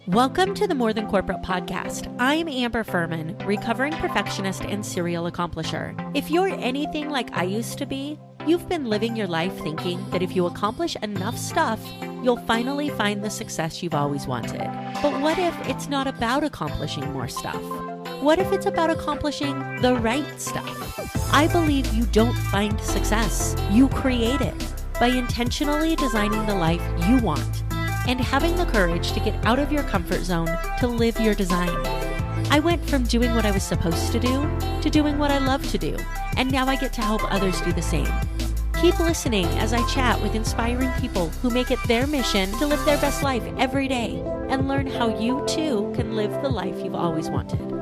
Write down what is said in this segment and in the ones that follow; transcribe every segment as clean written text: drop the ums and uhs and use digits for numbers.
Welcome to the More Than Corporate podcast. I'm Amber Furman, recovering perfectionist and serial accomplisher. If you're anything like I used to be, you've been living your life thinking that if you accomplish enough stuff, you'll finally find the success you've always wanted. But what if it's not about accomplishing more stuff? What if it's about accomplishing the right stuff? I believe you don't find success, you create it by intentionally designing the life you want and having the courage to get out of your comfort zone to live your design. I went from doing what I was supposed to do to doing what I love to do, and now I get to help others do the same. Keep listening as I chat with inspiring people who make it their mission to live their best life every day and learn how you too can live the life you've always wanted.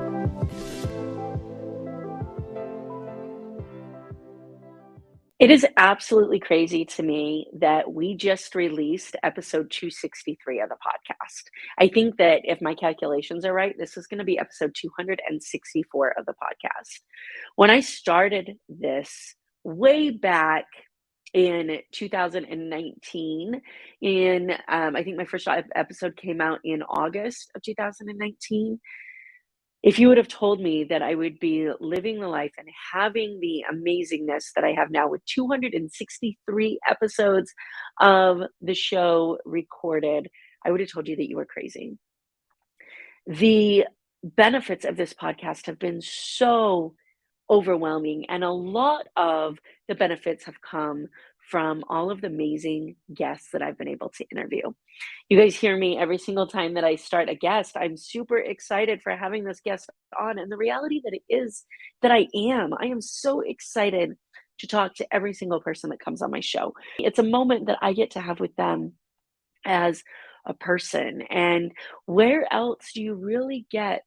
It is absolutely crazy to me that we just released episode 263 of the podcast. I think that if my calculations are right, this is going to be episode 264 of the podcast. When I started this way back in 2019, I think my first episode came out in August of 2019. If you would have told me that I would be living the life and having the amazingness that I have now with 263 episodes of the show recorded, I would have told you that you were crazy. The benefits of this podcast have been so overwhelming, and a lot of the benefits have come from all of the amazing guests that I've been able to interview. You guys hear me every single time that I start a guest. I'm super excited for having this guest on. And the reality that it is that I am so excited to talk to every single person that comes on my show. It's a moment that I get to have with them as a person. And where else do you really get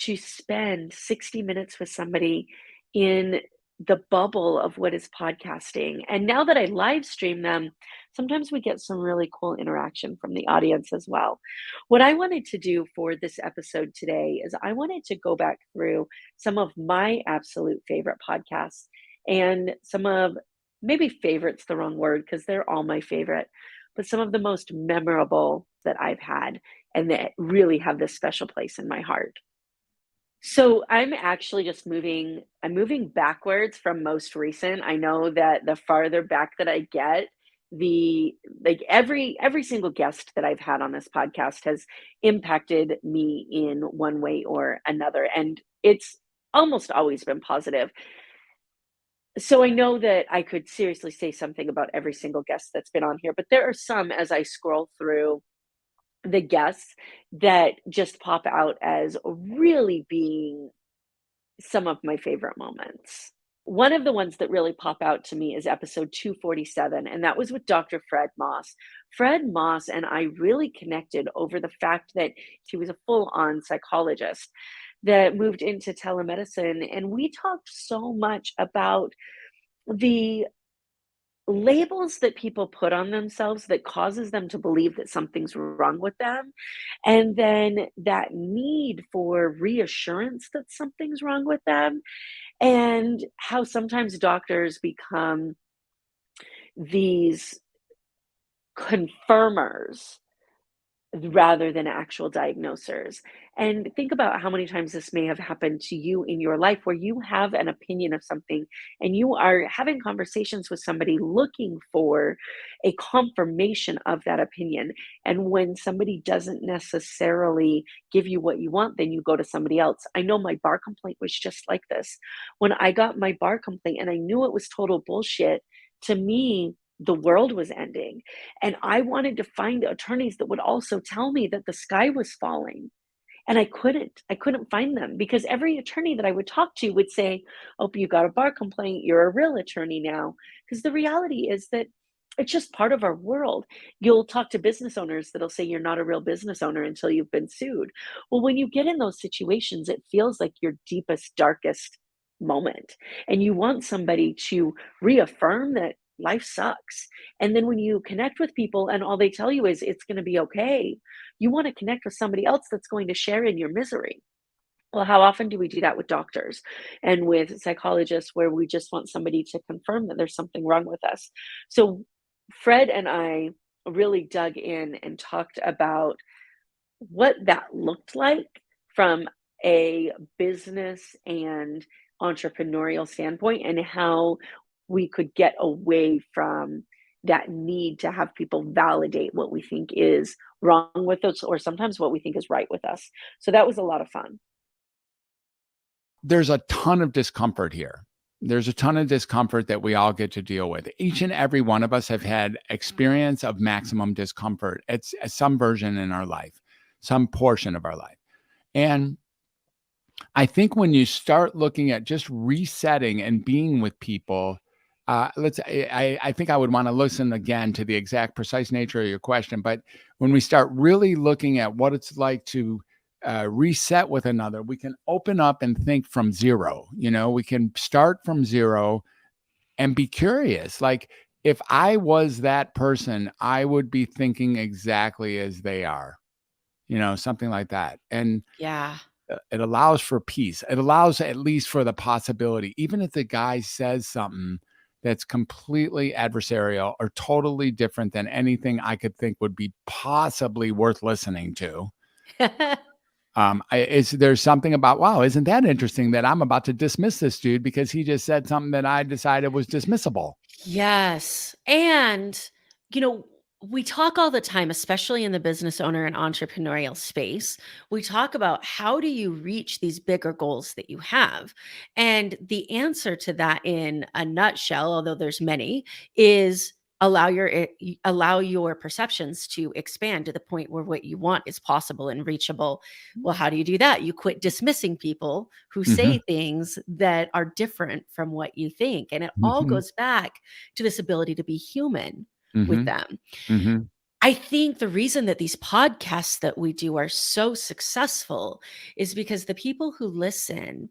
to spend 60 minutes with somebody in the bubble of what is podcasting? And now that I live stream them, sometimes we get some really cool interaction from the audience as well. What I wanted to do for this episode today is I wanted to go back through some of my absolute favorite podcasts and some of, maybe favorite's the wrong word because they're all my favorite, but some of the most memorable that I've had and that really have this special place in my heart. So I'm actually just I'm moving backwards from most recent. I know that the farther back that I get, every single guest that I've had on this podcast has impacted me in one way or another. And it's almost always been positive. So I know that I could seriously say something about every single guest that's been on here, but there are some as I scroll through the guests that just pop out as really being some of my favorite moments. One of the ones that really pop out to me is episode 247, and that was with Dr. Fred Moss. Fred Moss and I really connected over the fact that he was a full-on psychologist that moved into telemedicine, and we talked so much about the labels that people put on themselves that causes them to believe that something's wrong with them, and then that need for reassurance that something's wrong with them, and how sometimes doctors become these confirmers rather than actual diagnosers. And think about how many times this may have happened to you in your life where you have an opinion of something and you are having conversations with somebody looking for a confirmation of that opinion. And when somebody doesn't necessarily give you what you want, then you go to somebody else. I know my bar complaint was just like this. When I got my bar complaint and I knew it was total bullshit, to me, the world was ending. And I wanted to find attorneys that would also tell me that the sky was falling. And I couldn't find them because every attorney that I would talk to would say, "Oh, you got a bar complaint. You're a real attorney now." Because the reality is that it's just part of our world. You'll talk to business owners that'll say you're not a real business owner until you've been sued. Well, when you get in those situations, it feels like your deepest, darkest moment. And you want somebody to reaffirm that life sucks. And then when you connect with people and all they tell you is it's going to be okay, you want to connect with somebody else that's going to share in your misery. Well, how often do we do that with doctors and with psychologists where we just want somebody to confirm that there's something wrong with us? So Fred and I really dug in and talked about what that looked like from a business and entrepreneurial standpoint, and how we could get away from that need to have people validate what we think is wrong with us or sometimes what we think is right with us. So that was a lot of fun. There's a ton of discomfort here. There's a ton of discomfort that we all get to deal with. Each and every one of us have had experience of maximum discomfort. It's some version in our life, some portion of our life. And I think when you start looking at just resetting and being with people, I think I would want to listen again to the exact precise nature of your question. But when we start really looking at what it's like to reset with another, we can open up and think from zero. We can start from zero and be curious. Like, if I was that person, I would be thinking exactly as they are, something like that. And Yeah. it allows for peace. It allows at least for the possibility, even if the guy says something that's completely adversarial or totally different than anything I could think would be possibly worth listening to. There's something about, wow, isn't that interesting that I'm about to dismiss this dude because he just said something that I decided was dismissible. Yes. And, you know, we talk all the time, especially in the business owner and entrepreneurial space. We talk about how do you reach these bigger goals that you have? And the answer to that in a nutshell, although there's many, is allow your perceptions to expand to the point where what you want is possible and reachable. Well, how do you do that? You quit dismissing people who say things that are different from what you think. And it all goes back to this ability to be human with them. I think the reason that these podcasts that we do are so successful is because the people who listen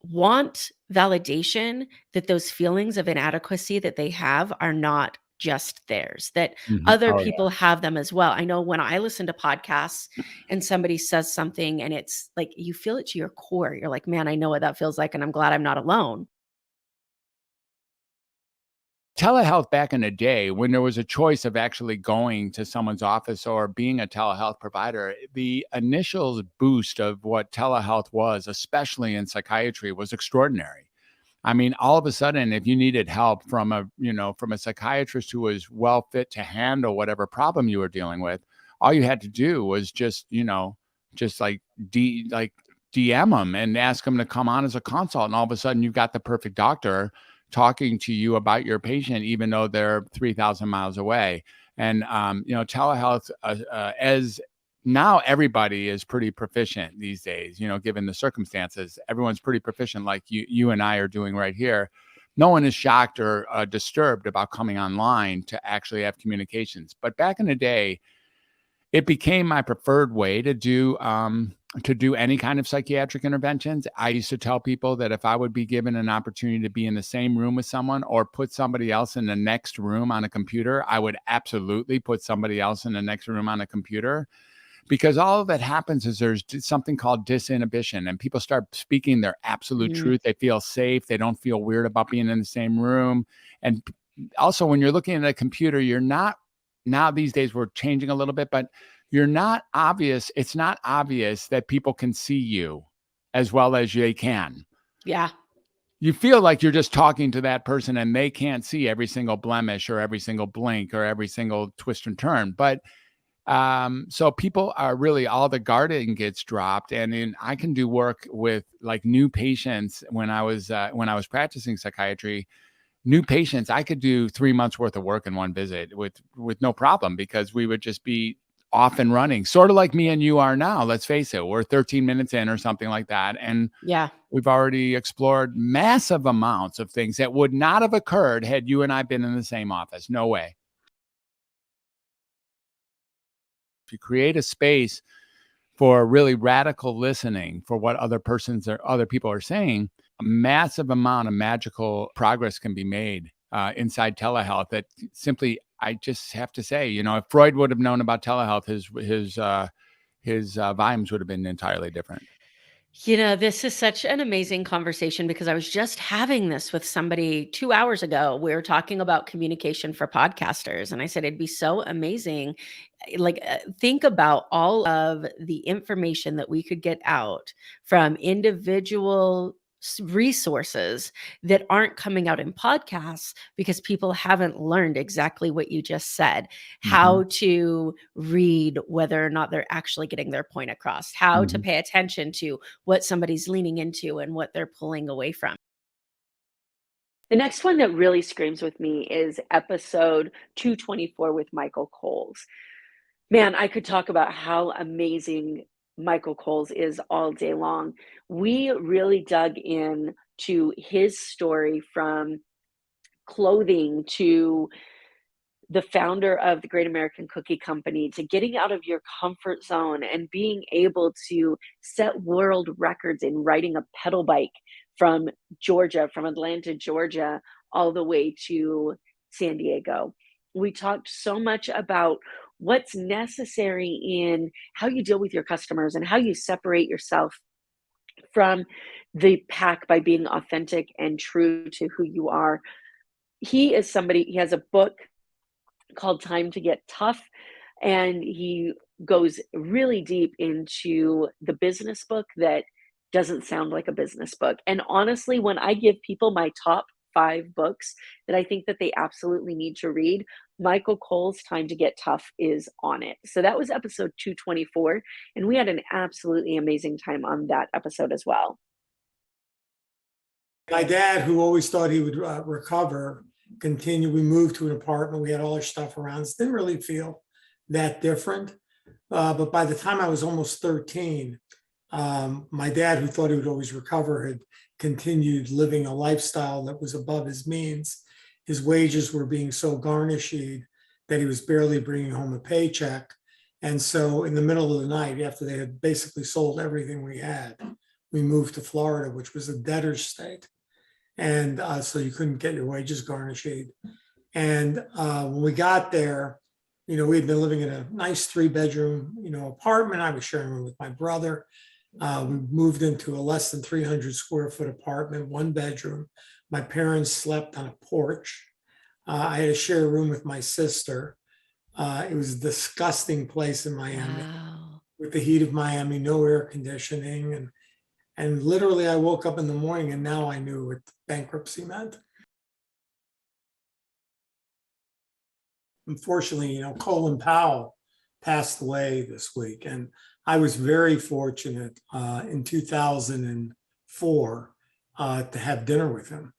want validation that those feelings of inadequacy that they have are not just theirs, that other Oh, yeah. people have them as well. I know when I listen to podcasts and somebody says something and it's like you feel it to your core. You're like, man, I know what that feels like, and I'm glad I'm not alone. Telehealth back in the day, when there was a choice of actually going to someone's office or being a telehealth provider, the initial boost of what telehealth was, especially in psychiatry, was extraordinary. I mean, all of a sudden, if you needed help from a psychiatrist who was well fit to handle whatever problem you were dealing with, all you had to do was just like DM them and ask them to come on as a consult. And all of a sudden you've got the perfect doctor talking to you about your patient, even though they're 3,000 miles away. And, telehealth, as now everybody is pretty proficient these days, given the circumstances, everyone's pretty proficient like you and I are doing right here. No one is shocked or disturbed about coming online to actually have communications. But back in the day, it became my preferred way to do any kind of psychiatric interventions. I used to tell people that if I would be given an opportunity to be in the same room with someone or put somebody else in the next room on a computer, I would absolutely put somebody else in the next room on a computer, because all that happens is there's something called disinhibition, and people start speaking their absolute truth. They feel safe. They don't feel weird about being in the same room. And also, when you're looking at a computer, you're not, now these days we're changing a little bit, but you're not obvious. It's not obvious that people can see you as well as they can. Yeah. You feel like you're just talking to that person and they can't see every single blemish or every single blink or every single twist and turn. But so people are really, all the guarding gets dropped. And then I can do work with like new patients. When I was practicing psychiatry, new patients, I could do 3 months worth of work in one visit with no problem, because we would just be off and running, sort of like me and you are now. Let's face it, we're 13 minutes in or something like that. And Yeah. we've already explored massive amounts of things that would not have occurred had you and I been in the same office. No way. If you create a space for really radical listening for what other people are saying, a massive amount of magical progress can be made inside telehealth. That simply, I just have to say, if Freud would have known about telehealth, his volumes would have been entirely different. This is such an amazing conversation because I was just having this with somebody 2 hours ago. We were talking about communication for podcasters, and I said it'd be so amazing. Think about all of the information that we could get out from individual resources that aren't coming out in podcasts because people haven't learned exactly what you just said, Mhm. how to read whether or not they're actually getting their point across, how to Mhm. pay attention to what somebody's leaning into and what they're pulling away from. The next one that really screams with me is episode 224 with Michael Coles. Man, I could talk about how amazing Michael Coles is all day long. We really dug in to his story from clothing to the founder of the Great American Cookie Company to getting out of your comfort zone and being able to set world records in riding a pedal bike from Georgia, from Atlanta, Georgia, all the way to San Diego. We talked so much about what's necessary in how you deal with your customers and how you separate yourself from the pack by being authentic and true to who you are. He has a book called Time to Get Tough. And he goes really deep into the business book that doesn't sound like a business book. And honestly, when I give people my top 5 books that I think that they absolutely need to read, Michael Cole's Time to Get Tough is on it. So that was episode 224. And we had an absolutely amazing time on that episode as well. My dad, who always thought he would recover, continued. We moved to an apartment. We had all our stuff around us. Didn't really feel that different. But by the time I was almost 13, my dad, who thought he would always recover, had continued living a lifestyle that was above his means. His wages were being so garnished that he was barely bringing home a paycheck. And so in the middle of the night, after they had basically sold everything we had, we moved to Florida, which was a debtor's state. And so you couldn't get your wages garnished. And when we got there, we had been living in a nice 3-bedroom, apartment. I was sharing it with my brother. We moved into a less than 300 square foot apartment, 1 bedroom. My parents slept on a porch. I had to share a room with my sister. It was a disgusting place in Miami. Wow. With the heat of Miami, no air conditioning. And literally I woke up in the morning and now I knew what bankruptcy meant. Unfortunately, Colin Powell passed away this week. And I was very fortunate in 2004 to have dinner with him.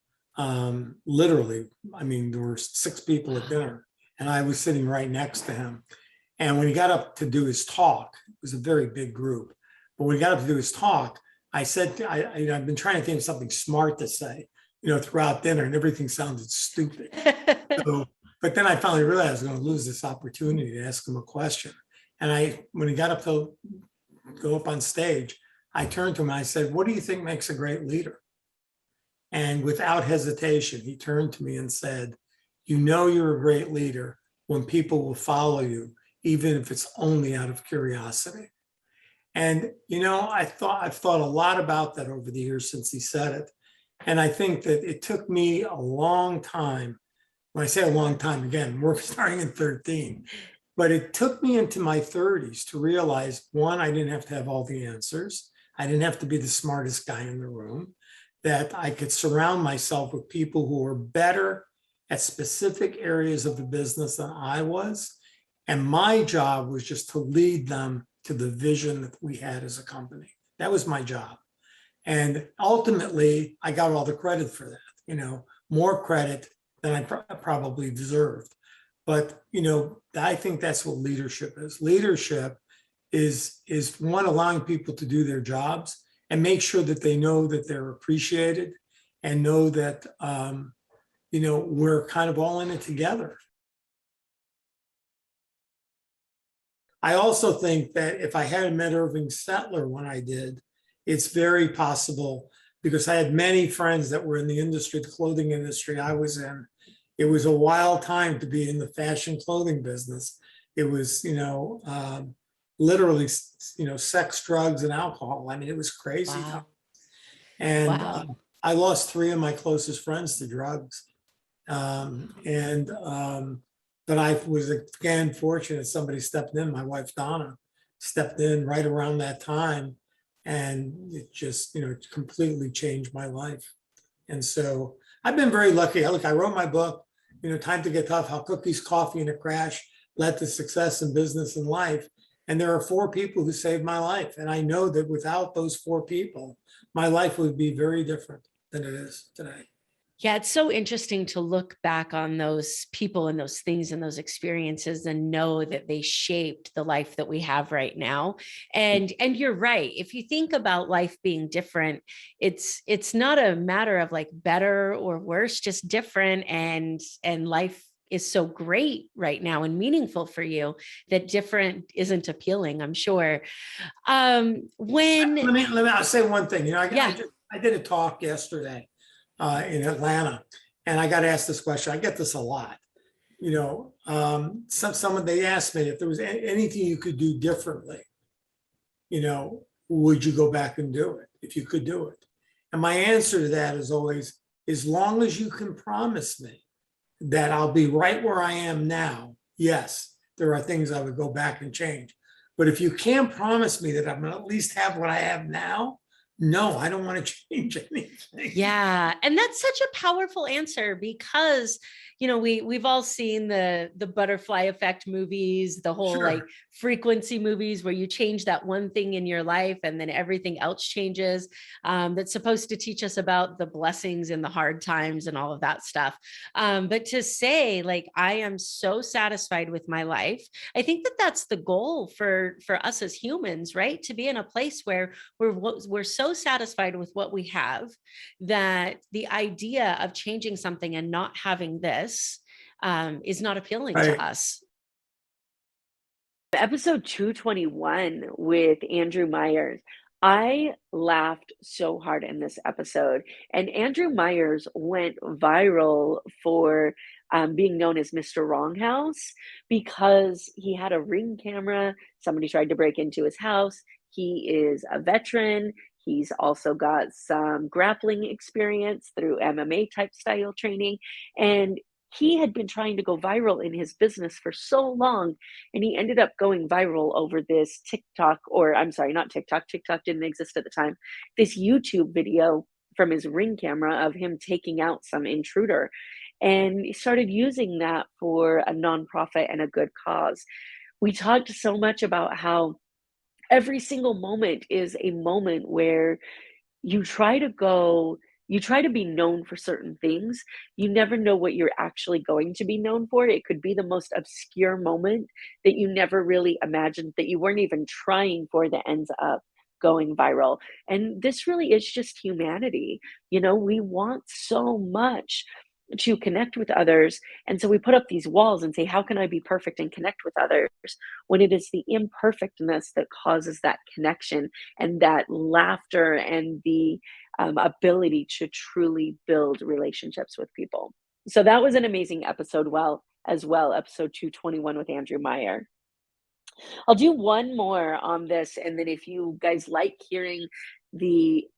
Literally, there were 6 people at dinner and I was sitting right next to him. And when he got up to do his talk, it was a very big group. But when he got up to do his talk, I said, I've been trying to think of something smart to say, throughout dinner, and everything sounded stupid. But then I finally realized I was going to lose this opportunity to ask him a question. And when he got up to go up on stage, I turned to him and I said, "What do you think makes a great leader?" And without hesitation, he turned to me and said, "You're a great leader when people will follow you, even if it's only out of curiosity." And, I've thought a lot about that over the years since he said it. And I think that it took me a long time. When I say a long time, again, we're starting at 13, but it took me into my 30s to realize, one, I didn't have to have all the answers. I didn't have to be the smartest guy in the room, that I could surround myself with people who were better at specific areas of the business than I was. And my job was just to lead them to the vision that we had as a company. That was my job. And ultimately, I got all the credit for that, more credit than I probably deserved. But, I think that's what leadership is. Leadership is one, allowing people to do their jobs and make sure that they know that they're appreciated and know that, we're kind of all in it together. I also think that if I hadn't met Irving Settler when I did, it's very possible, because I had many friends that were in the industry, the clothing industry I was in. It was a wild time to be in the fashion clothing business. It was, literally, sex, drugs, and alcohol. I mean, it was crazy. Wow. And Wow. I lost 3 of my closest friends to drugs. But I was again fortunate somebody stepped in. My wife Donna stepped in right around that time, and it just it completely changed my life. And so I've been very lucky. Look, I wrote my book, Time to Get Tough: How Cookies, Coffee, and a Crash led to success in business and life. And there are 4 people who saved my life, and I know that without those 4 people, my life would be very different than it is today. Yeah, it's so interesting to look back on those people and those things and those experiences and know that they shaped the life that we have right now. And you're right. If you think about life being different, it's not a matter of like better or worse, just different, and life is so great right now and meaningful for you that different isn't appealing, I'm sure. When Let me I'll say one thing. Yeah. I did a talk yesterday in Atlanta, and I got asked this question. I get this a lot. Someone, they asked me if there was anything you could do differently, would you go back and do it if you could do it? And my answer to that is always, as long as you can promise me that I'll be right where I am now, yes, there are things I would go back and change. But if you can't promise me that I'm going to at least have what I have now, no, I don't want to change anything. Yeah. And that's such a powerful answer because, we've all seen the butterfly effect movies, the whole Sure. like frequency movies where you change that one thing in your life and then everything else changes. That's supposed to teach us about the blessings and the hard times and all of that stuff. But to say like, I am so satisfied with my life, I think that that's the goal for us as humans, right? To be in a place where we're so satisfied with what we have that the idea of changing something and not having this is not appealing Right. to us. Episode 221 with Andrew Myers. I laughed so hard in this episode, and Andrew Myers went viral for being known as Mr. Wronghouse because he had a Ring camera. Somebody tried to break into his house. He is a veteran. He's also got some grappling experience through MMA type style training, and he had been trying to go viral in his business for so long, and he ended up going viral over this TikTok, or I'm sorry, not TikTok. TikTok didn't exist at the time. This YouTube video from his Ring camera of him taking out some intruder. And he started using that for a nonprofit and a good cause. We talked so much about how every single moment is a moment where you try to go you try to be known for certain things. You never know what you're actually going to be known for. It could be the most obscure moment that you never really imagined, that you weren't even trying for, that ends up going viral. And this really is just humanity. We want so much to connect with others. And so we put up these walls and say, how can I be perfect and connect with others? When it is the imperfectness that causes that connection and that laughter and the ability to truly build relationships with people. So that was an amazing episode, episode 221 with Andrew Meyer. I'll do one more on this, and then if you guys like hearing the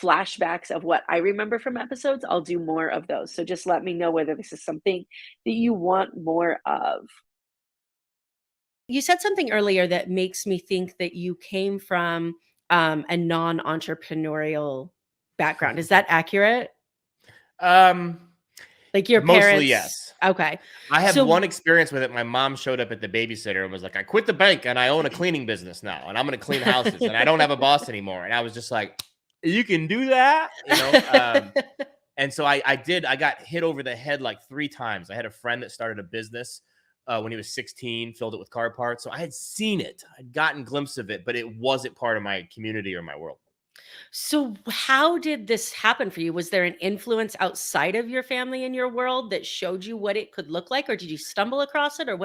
flashbacks of what I remember from episodes, I'll do more of those. So just let me know whether this is something that you want more of. You said something earlier that makes me think that you came from a non-entrepreneurial background. Is that accurate? Like your Mostly, parents? yes. Okay. I have one experience with it. My mom showed up at the babysitter and was like, I quit the bank and I own a cleaning business now and I'm going to clean houses and I don't have a boss anymore. And I was just like, you can do that? And so I did. I got hit over the head like 3 times. I had a friend that started a business when he was 16, filled it with car parts. So I had seen it. I'd gotten a glimpse of it, but it wasn't part of my community or my world. So how did this happen for you? Was there an influence outside of your family in your world that showed you what it could look like, or did you stumble across it, or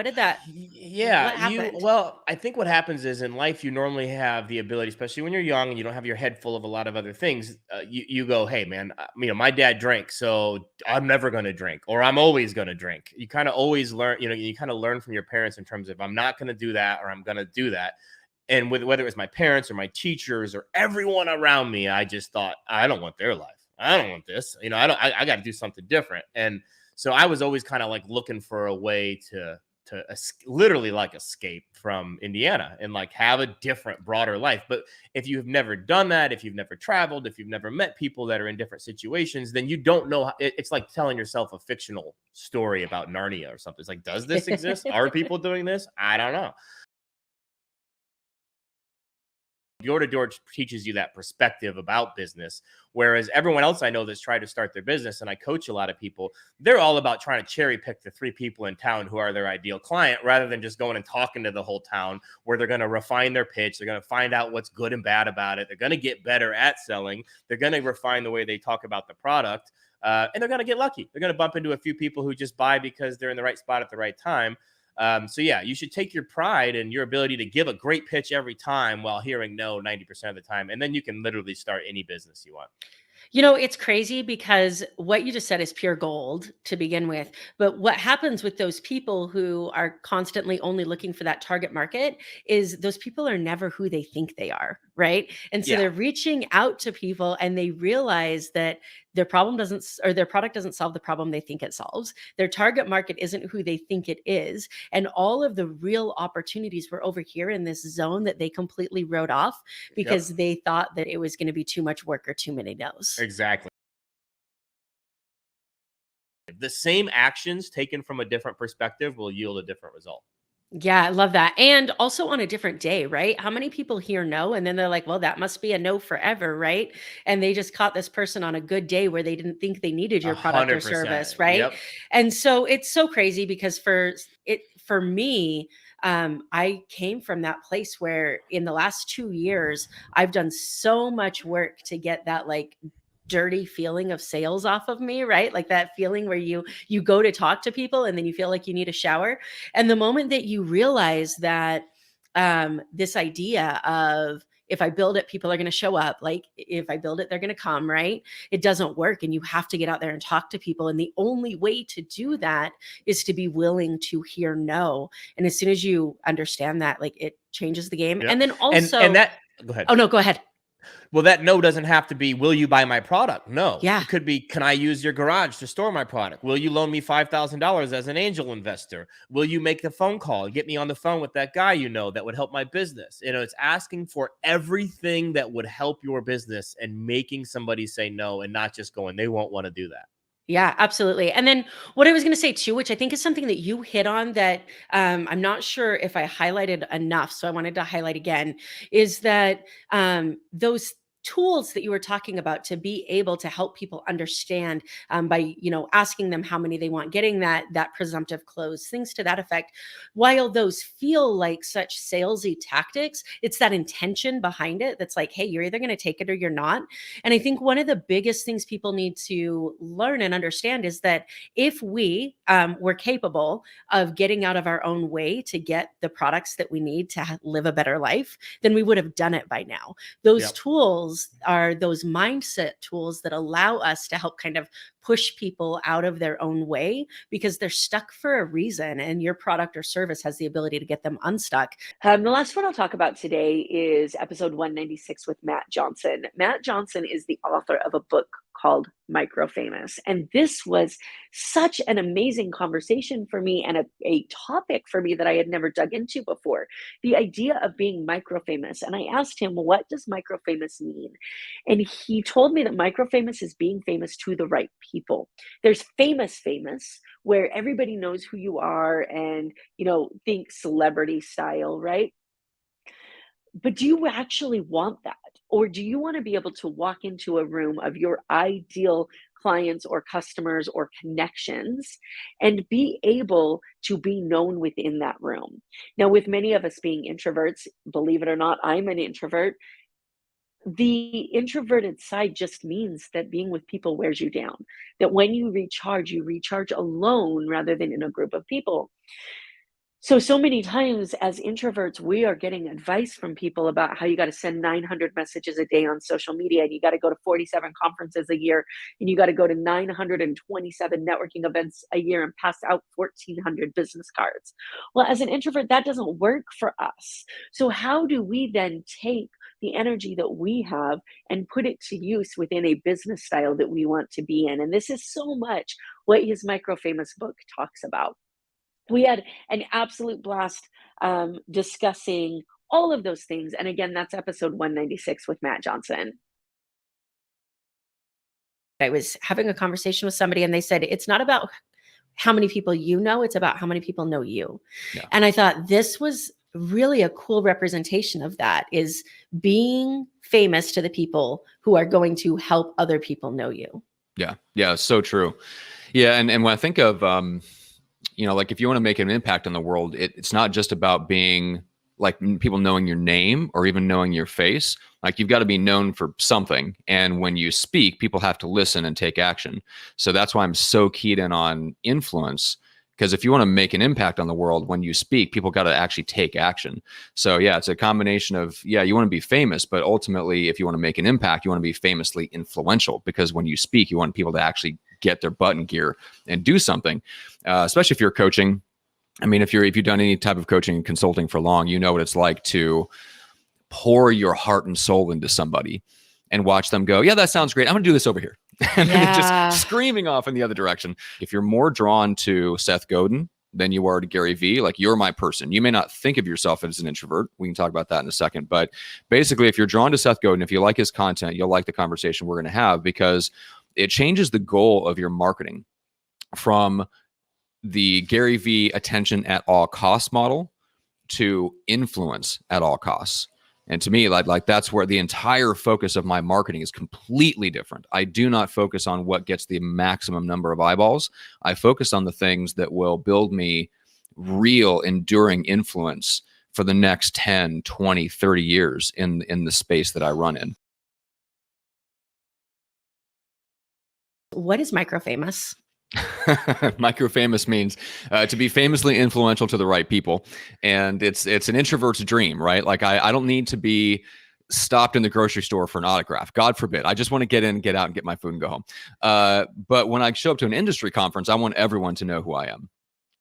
Yeah, what happened? I think what happens is in life, you normally have the ability, especially when you're young and you don't have your head full of a lot of other things. You go, hey, man, my dad drank, so I'm never going to drink, or I'm always going to drink. You kind of always learn, you kind of learn from your parents in terms of I'm not going to do that or I'm going to do that. And with whether it was my parents or my teachers or everyone around me, I just thought, I don't want their life. I don't want this. I got to do something different. And so I was always kind of like looking for a way to literally like escape from Indiana and like have a different, broader life. But if you've never done that, if you've never traveled, if you've never met people that are in different situations, then you don't know. It's like telling yourself a fictional story about Narnia or something. It's like, does this exist? Are people doing this? I don't know. Door to door teaches you that perspective about business. Whereas everyone else I know that's tried to start their business, and I coach a lot of people, they're all about trying to cherry pick the 3 people in town who are their ideal client rather than just going and talking to the whole town, where they're going to refine their pitch. They're going to find out what's good and bad about it. They're going to get better at selling. They're going to refine the way they talk about the product. And they're going to get lucky. They're going to bump into a few people who just buy because they're in the right spot at the right time. So yeah, you should take your pride in your ability to give a great pitch every time while hearing no 90% of the time. And then you can literally start any business you want. It's crazy because what you just said is pure gold to begin with. But what happens with those people who are constantly only looking for that target market is those people are never who they think they are, right? And so Yeah, they're reaching out to people and they realize that their problem doesn't, or their product doesn't solve the problem they think it solves. Their target market isn't who they think it is. And all of the real opportunities were over here in this zone that they completely wrote off yep, because they thought that it was going to be too much work or too many no's. exactly. The same actions taken from a different perspective will yield a different result. Yeah, I love that. And also on a different day, right? How many people hear no and then they're like, well, that must be a no forever, right? And they just caught this person on a good day where they didn't think they needed A your product or hundred service, percent. right? Yep. And so it's so crazy because for me, I came from that place where in the last 2 years, I've done so much work to get that like dirty feeling of sales off of me, right? Like that feeling where you go to talk to people and then you feel like you need a shower. And the moment that you realize that this idea of if I build it, people are going to show up. Like if I build it, they're going to come, right? It doesn't work. And you have to get out there and talk to people. And the only way to do that is to be willing to hear no. And as soon as you understand that, like it changes the game. Yep. And then And also, that go ahead. oh no, go ahead. Well, that no doesn't have to be, will you buy my product? No. Yeah. It could be, can I use your garage to store my product? Will you loan me $5,000 as an angel investor? Will you make the phone call and get me on the phone with that guy that would help my business? It's asking for everything that would help your business and making somebody say no and not just going, they won't want to do that. Yeah, absolutely. And then what I was going to say too, which I think is something that you hit on that I'm not sure if I highlighted enough, so I wanted to highlight again, is that those tools that you were talking about to be able to help people understand by asking them how many they want, getting that presumptive close, things to that effect. While those feel like such salesy tactics, it's that intention behind it that's like, hey, you're either going to take it or you're not. And I think one of the biggest things people need to learn and understand is that if we were capable of getting out of our own way to get the products that we need to live a better life, then we would have done it by now. Those Yep. tools are those mindset tools that allow us to help kind of push people out of their own way because they're stuck for a reason. And your product or service has the ability to get them unstuck. The last one I'll talk about today is episode 196 with Matt Johnson. Matt Johnson is the author of a book called Micro Famous. And this was such an amazing conversation for me and a topic for me that I had never dug into before. The idea of being micro famous. And I asked him, what does micro famous mean? And he told me that micro famous is being famous to the right people. There's famous, where everybody knows who you are and, think celebrity style, right? But do you actually want that? Or do you want to be able to walk into a room of your ideal clients or customers or connections and be able to be known within that room? Now, with many of us being introverts, believe it or not, I'm an introvert. the introverted side just means that being with people wears you down. That when you recharge alone rather than in a group of people. So many times as introverts, we are getting advice from people about how you got to send 900 messages a day on social media, and you got to go to 47 conferences a year, and you got to go to 927 networking events a year and pass out 1,400 business cards. Well, as an introvert, that doesn't work for us. So how do we then take the energy that we have and put it to use within a business style that we want to be in? And this is so much what his Micro Famous book talks about. We had an absolute blast discussing all of those things. And again, that's episode 196 with Matt Johnson. I was having a conversation with somebody and they said, it's not about how many people you know, it's about how many people know you. Yeah. And I thought this was really a cool representation of that, is being famous to the people who are going to help other people know you. Yeah. Yeah. So true. Yeah. And when I think of, like if you want to make an impact on the world, it's not just about being like people knowing your name or even knowing your face. Like you've got to be known for something. And when you speak, people have to listen and take action. So that's why I'm so keyed in on influence, because if you want to make an impact on the world, when you speak, people got to actually take action. So yeah, it's a combination of, you want to be famous, but ultimately, if you want to make an impact, you want to be famously influential, because when you speak, you want people to actually get their butt in gear and do something, especially if you're coaching. I mean, if you've done any type of coaching and consulting for long, you know what it's like to pour your heart and soul into somebody and watch them go, yeah, that sounds great. I'm going to do this over here. And then just screaming off in the other direction. If you're more drawn to Seth Godin than you are to Gary Vee, like you're my person. You may not think of yourself as an introvert. We can talk about that in a second. But basically, if you're drawn to Seth Godin, if you like his content, you'll like the conversation we're going to have, because it changes the goal of your marketing from the Gary Vee attention at all costs model to influence at all costs. And to me, like that's where the entire focus of my marketing is completely different. I do not focus on what gets the maximum number of eyeballs. I focus on the things that will build me real, enduring influence for the next 10, 20, 30 years in the space that I run in. What is micro famous? Micro famous means to be famously influential to the right people. And it's an introvert's dream, right? Like I don't need to be stopped in the grocery store for an autograph. God forbid. I just want to get in, get out, and get my food and go home. But when I show up to an industry conference, I want everyone to know who I am.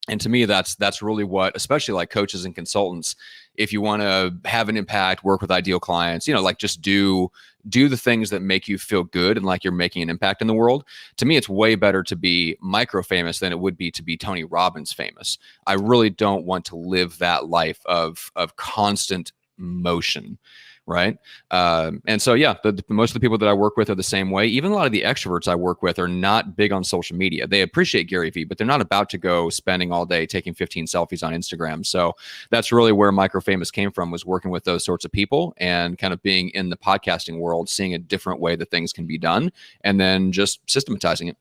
And to me, that's really what, especially like coaches and consultants, if you want to have an impact, work with ideal clients, like just do the things that make you feel good and like you're making an impact in the world. To me, it's way better to be micro famous than it would be to be Tony Robbins famous. I really don't want to live that life of constant motion. Right. And so, yeah, most of the people that I work with are the same way. Even a lot of the extroverts I work with are not big on social media. They appreciate Gary Vee, but they're not about to go spending all day taking 15 selfies on Instagram. So that's really where Micro Famous came from, was working with those sorts of people and kind of being in the podcasting world, seeing a different way that things can be done, and then just systematizing it.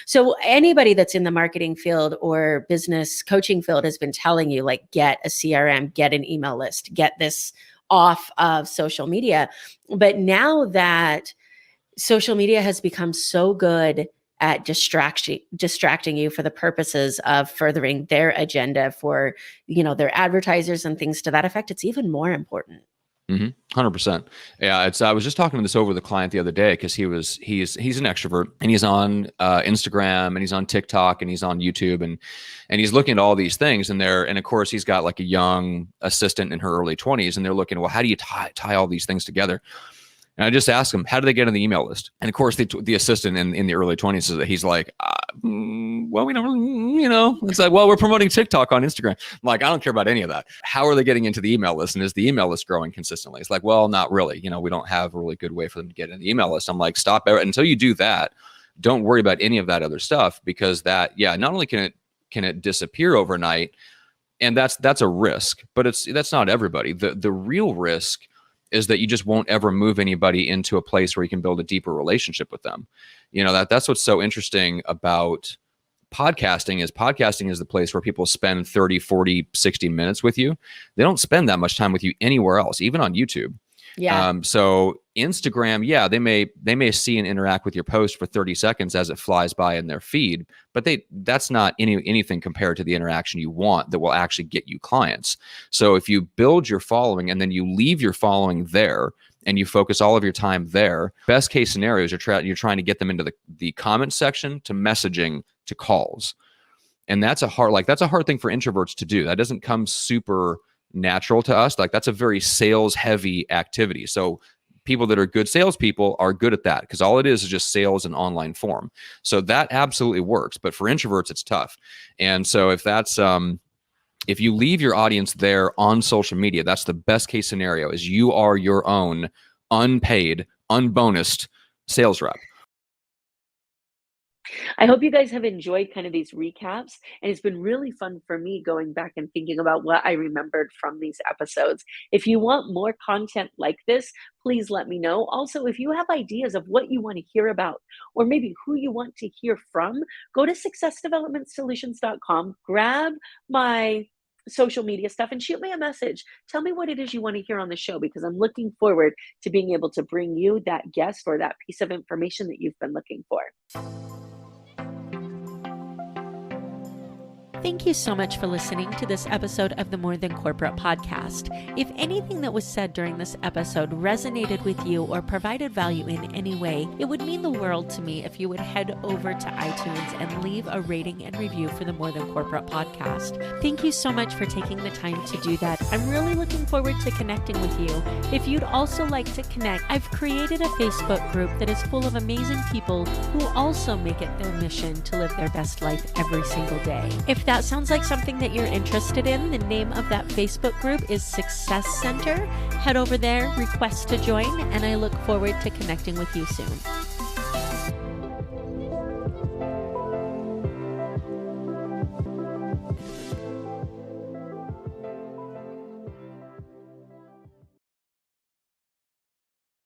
So anybody that's in the marketing field or business coaching field has been telling you, like, get a CRM, get an email list, get this off of social media. But now that social media has become so good at distracting you for the purposes of furthering their agenda for, their advertisers and things to that effect, it's even more important. 100%. Yeah. I was just talking to this over with a client the other day, because he's an extrovert, and he's on Instagram, and he's on TikTok, and he's on YouTube, and he's looking at all these things, and of course he's got like a young assistant in her early 20s, and they're looking, well, how do you tie all these things together? And I just asked him, how do they get on the email list? And of course, the assistant in the early 20s says that he's like, well, we don't really, it's like, well, we're promoting TikTok on Instagram. I'm like, I don't care about any of that. How are they getting into the email list? And is the email list growing consistently? It's like, well, not really. We don't have a really good way for them to get in the email list. I'm like, stop until you do that. Don't worry about any of that other stuff, because that, not only can it disappear overnight, and that's a risk, but that's not everybody. The real risk is that you just won't ever move anybody into a place where you can build a deeper relationship with them. That's what's so interesting about podcasting is the place where people spend 30, 40, 60 minutes with you. They don't spend that much time with you anywhere else, even on YouTube. Yeah. So Instagram, yeah, they may see and interact with your post for 30 seconds as it flies by in their feed, but that's not anything compared to the interaction you want that will actually get you clients. So if you build your following and then you leave your following there and you focus all of your time there, best case scenarios, you're trying to get them into the comment section, to messaging, to calls. And that's a hard thing for introverts to do. That doesn't come super natural to us. Like, that's a very sales heavy activity. So people that are good salespeople are good at that, because all it is just sales in online form. So that absolutely works. But for introverts, it's tough. And so if you leave your audience there on social media, that's the best case scenario, is you are your own unpaid, unbonused sales rep. I hope you guys have enjoyed kind of these recaps, and it's been really fun for me going back and thinking about what I remembered from these episodes. If you want more content like this, please let me know. Also, if you have ideas of what you want to hear about, or maybe who you want to hear from, go to successdevelopmentsolutions.com, grab my social media stuff, and shoot me a message. Tell me what it is you want to hear on the show, because I'm looking forward to being able to bring you that guest or that piece of information that you've been looking for. Thank you so much for listening to this episode of the More Than Corporate podcast. If anything that was said during this episode resonated with you or provided value in any way, it would mean the world to me if you would head over to iTunes and leave a rating and review for the More Than Corporate podcast. Thank you so much for taking the time to do that. I'm really looking forward to connecting with you. If you'd also like to connect, I've created a Facebook group that is full of amazing people who also make it their mission to live their best life every single day. If that sounds like something that you're interested in, the name of that Facebook group is Success Center. Head over there, request to join, and I look forward to connecting with you soon.